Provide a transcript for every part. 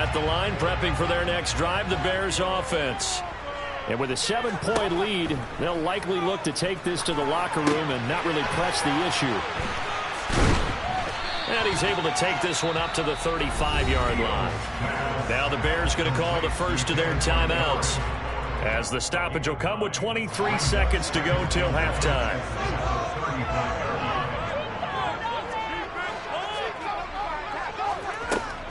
at the line, prepping for their next drive, the Bears offense. And with a 7-point lead, they'll likely look to take this to the locker room and not really press the issue. And he's able to take this one up to the 35-yard line. Now the Bears going to call the first of their timeouts, as the stoppage will come with 23 seconds to go till halftime.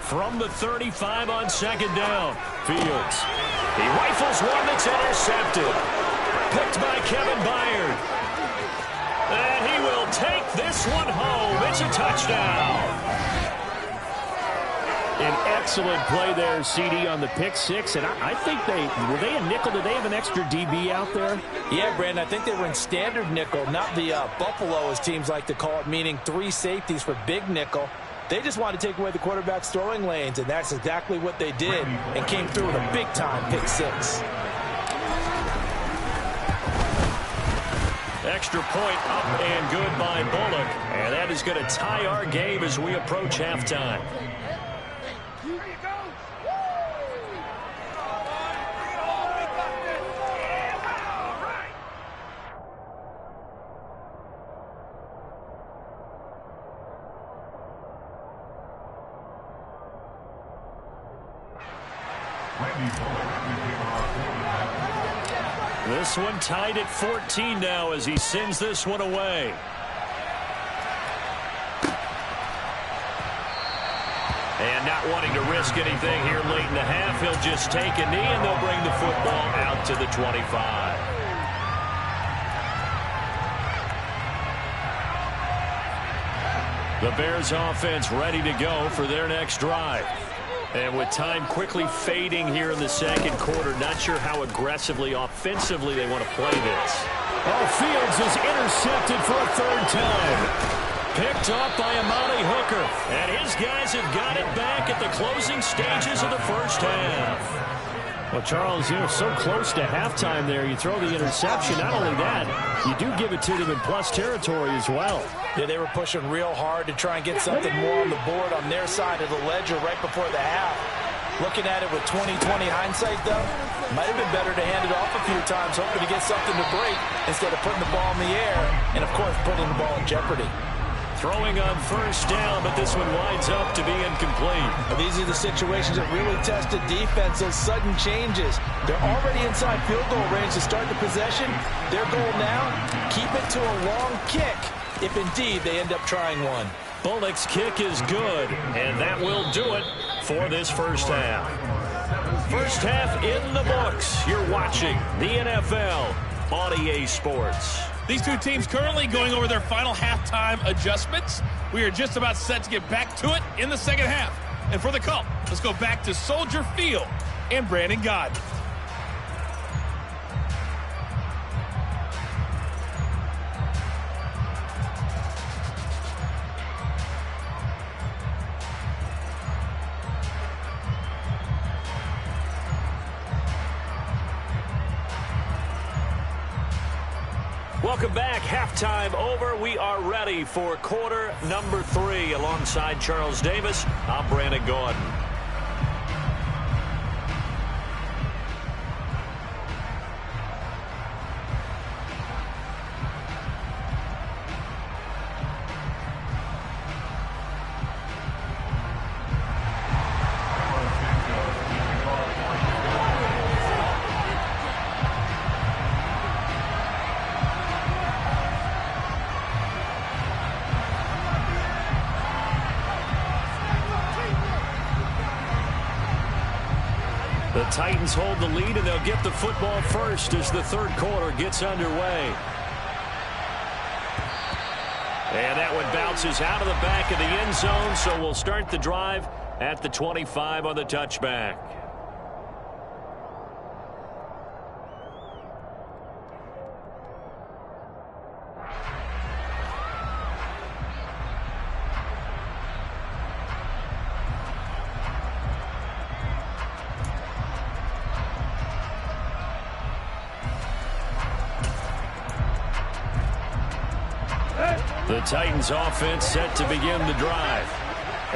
From the 35 on second down, Fields. He rifles one that's intercepted. Picked by Kevin Byard. And he will take this one home. It's a touchdown. An excellent play there, CD, on the pick six. And I think were they a nickel? Did they have an extra DB out there? Yeah, Brandon, I think they were in standard nickel, not the Buffalo, as teams like to call it, meaning 3 safeties for big nickel. They just wanted to take away the quarterback's throwing lanes, and that's exactly what they did, and came through with a big-time pick six. Extra point up and good by Bullock, and that is going to tie our game as we approach halftime. This one tied at 14 now as he sends this one away. And not wanting to risk anything here late in the half, he'll just take a knee and they'll bring the football out to the 25. The Bears offense ready to go for their next drive. And with time quickly fading here in the second quarter, not sure how aggressively, offensively they want to play this. Oh, Fields is intercepted for a third time. Picked off by Amani Hooker. And his guys have got it back at the closing stages of the first half. Well, Charles, you're so close to halftime there. You throw the interception. Not only that, you do give it to them in plus territory as well. Yeah, they were pushing real hard to try and get something more on the board on their side of the ledger right before the half. Looking at it with 20/20 hindsight, though, might have been better to hand it off a few times, hoping to get something to break instead of putting the ball in the air and, of course, putting the ball in jeopardy. Throwing on first down, but this one winds up to be incomplete. Well, these are the situations that really test the defense, those sudden changes. They're already inside field goal range to start the possession. Their goal now, keep it to a long kick, if indeed they end up trying one. Bullock's kick is good, and that will do it for this first half. First half in the books. You're watching the NFL on EA Sports. These two teams currently going over their final halftime adjustments. We are just about set to get back to it in the second half. And for the call, let's go back to Soldier Field and Brandon Gaudin. Welcome back. Halftime over. We are ready for quarter number 3. Alongside Charles Davis, I'm Brandon Gaudin. The Titans hold the lead, and they'll get the football first as the third quarter gets underway. And that one bounces out of the back of the end zone, so we'll start the drive at the 25 on the touchback. The Titans offense set to begin the drive.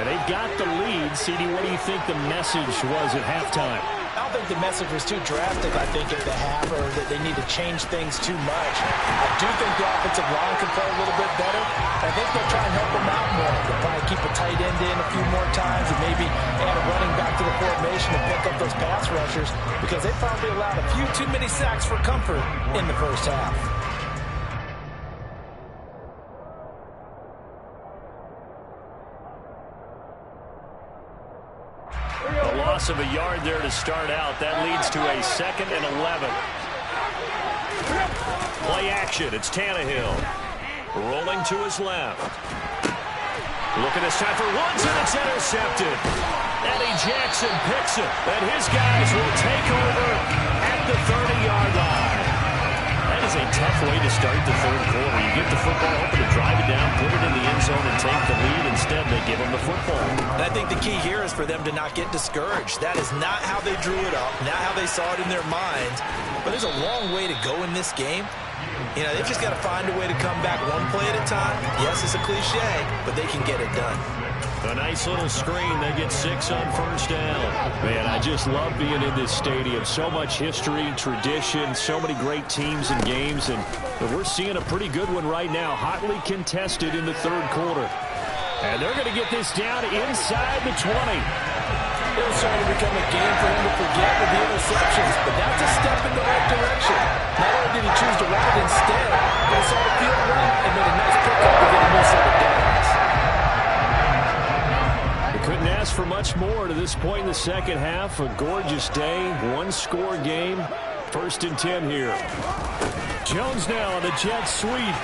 And they've got the lead. CD, what do you think the message was at halftime? I don't think the message was too drastic, I think, at the half, or that they need to change things too much. I do think the offensive line can play a little bit better. I think they'll try and help them out more. They'll probably keep a tight end in a few more times and maybe add a running back to the formation and pick up those pass rushers, because they probably allowed a few too many sacks for comfort in the first half. A loss of a yard there to start out. That leads to a 2nd and 11. Play action. It's Tannehill. Rolling to his left. Looking this time for Woods, and it's intercepted. Eddie Jackson picks it, and his guys will take over at the 30-yard line. That is a tough way to start the third quarter. You get the football, hoping to drive it down, put it in the end zone, and take the lead. Instead, they give them the football. And I think the key here is for them to not get discouraged. That is not how they drew it up, not how they saw it in their minds. But there's a long way to go in this game. You know, they've just got to find a way to come back one play at a time. Yes, it's a cliche, but they can get it done. A nice little screen. They get 6 on first down. Man, I just love being in this stadium. So much history, tradition, so many great teams and games. And we're seeing a pretty good one right now. Hotly contested in the third quarter. And they're going to get this down inside the 20. It was starting to become a game for him to forget with the interceptions, but that's a step in the right direction. Not only did he choose to run it instead, but he saw the field run and made a nice pickup to get a new set of downs. They couldn't ask for much more to this point in the second half. A gorgeous day, one-score game. 1st and 10 here. Jones now on the jet sweep.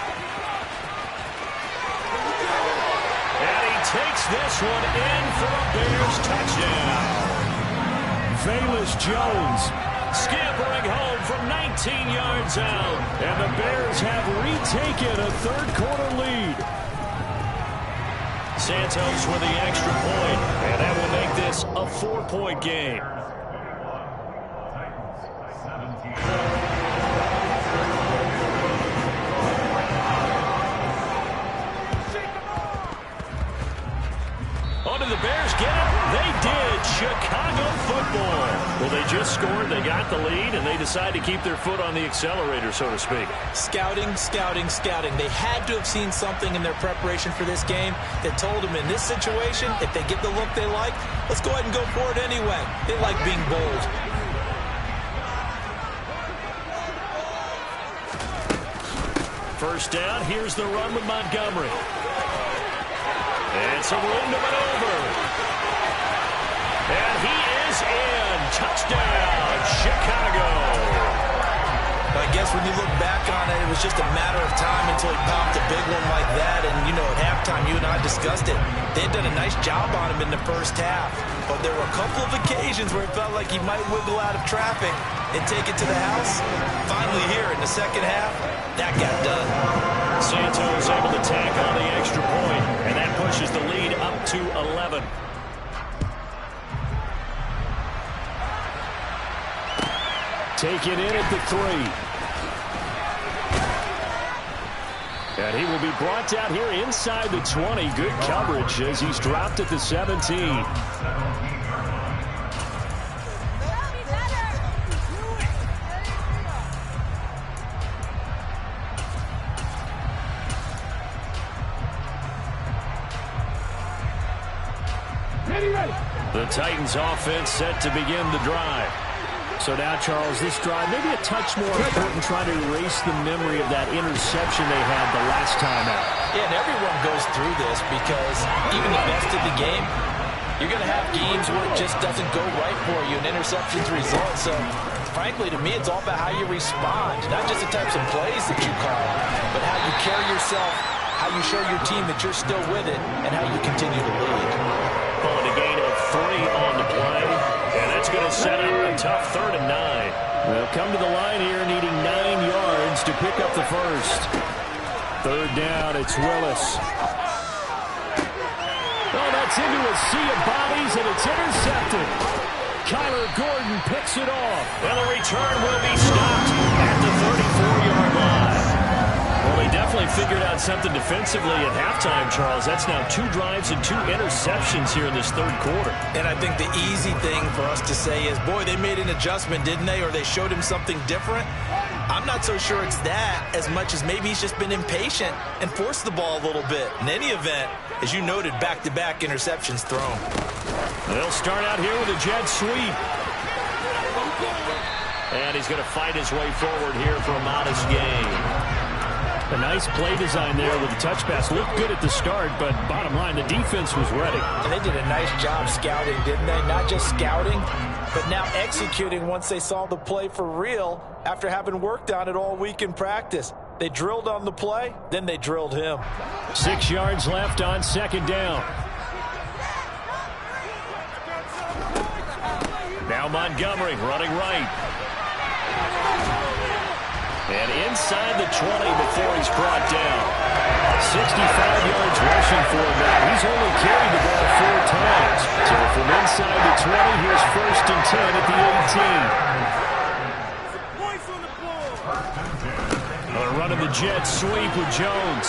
Takes this one in for a Bears touchdown. Velus Jones scampering home from 19 yards out. And the Bears have retaken a third-quarter lead. Santos with the extra point, and that will make this a 4-point game. The Bears get it? They did. Chicago football. Well, they just scored. They got the lead, and they decide to keep their foot on the accelerator, so to speak. Scouting, scouting, scouting. They had to have seen something in their preparation for this game that told them in this situation, if they get the look they like, let's go ahead and go for it anyway. They like being bold. First down. Here's the run with Montgomery. And some room to maneuver. And he is in. Touchdown, Chicago. I guess when you look back on it, it was just a matter of time until he popped a big one like that. And, you know, at halftime, you and I discussed it. They had done a nice job on him in the first half. But there were a couple of occasions where it felt like he might wiggle out of traffic and take it to the house. Finally here in the second half, that got done. Santos able to tack on the extra point, and that pushes the lead up to 11. Taken in at the 3. And he will be brought down here inside the 20. Good coverage as he's dropped at the 17. The Titans offense set to begin the drive. So now, Charles, this drive maybe a touch more important, trying to erase the memory of that interception they had the last time out. Yeah, and everyone goes through this because even the best of the game, you're going to have games where it just doesn't go right for you, and interceptions result. So, frankly, to me, it's all about how you respond, not just the types of plays that you call, but how you carry yourself, how you show your team that you're still with it, and how you continue to lead. Calling a gain of 3 on the play, and that's going to set up a tough 3rd and 9. They'll come to the line here needing 9 yards to pick up the first. 3rd down, it's Willis. Oh, that's into a sea of bodies, and it's intercepted. Kyler Gordon picks it off. And the return will be stopped at the 34-yard line. Well, they definitely figured out something defensively at halftime, Charles. That's now 2 drives and 2 interceptions here in this third quarter. And I think the easy thing for us to say is, boy, they made an adjustment, didn't they? Or they showed him something different. I'm not so sure it's that as much as maybe he's just been impatient and forced the ball a little bit. In any event, as you noted, back-to-back interceptions thrown. They'll start out here with a jet sweep. And he's going to fight his way forward here for a modest gain. A nice play design there with the touch pass. Looked good at the start, but bottom line, the defense was ready. And they did a nice job scouting, didn't they? Not just scouting, but now executing once they saw the play for real after having worked on it all week in practice. They drilled on the play, then they drilled him. 6 yards left on second down. Now Montgomery running right. And inside the 20 before he's brought down. 65 yards rushing for him now. He's only carried the ball 4 times. So from inside the 20, here's 1st and 10 at the 18. They're running the jet sweep with Jones.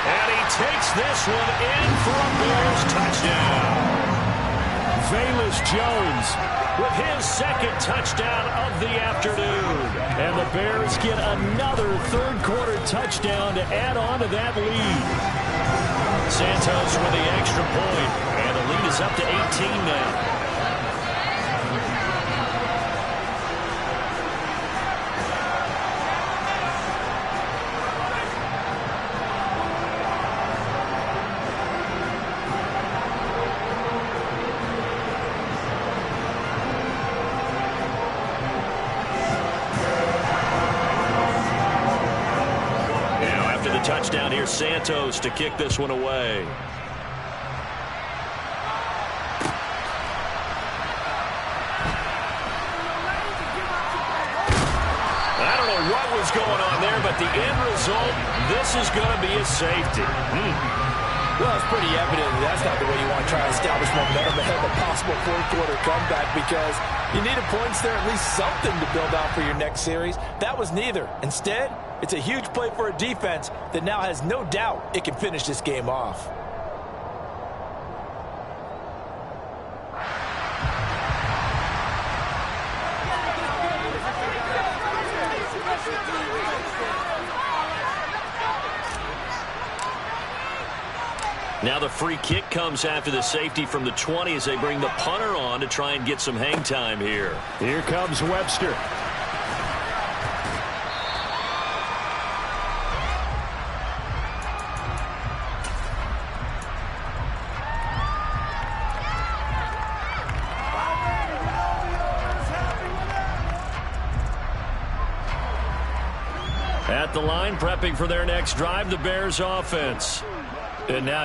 And he takes this one in for a Bears touchdown. Velus Jones with his 2nd touchdown of the afternoon. And the Bears get another third-quarter touchdown to add on to that lead. Santos with the extra point, and the lead is up to 18 now. Touchdown here, Santos to kick this one away. I don't know what was going on there, but the end result, this is going to be a safety. Well, it's pretty evident that's not the way you want to try to establish momentum ahead of a possible fourth-quarter comeback, because you needed points there, at least something to build out for your next series. That was neither. Instead, it's a huge play for a defense that now has no doubt it can finish this game off. Now the free kick comes after the safety from the 20 as they bring the punter on to try and get some hang time here. Here comes Webster. At the line, prepping for their next drive, the Bears offense. And now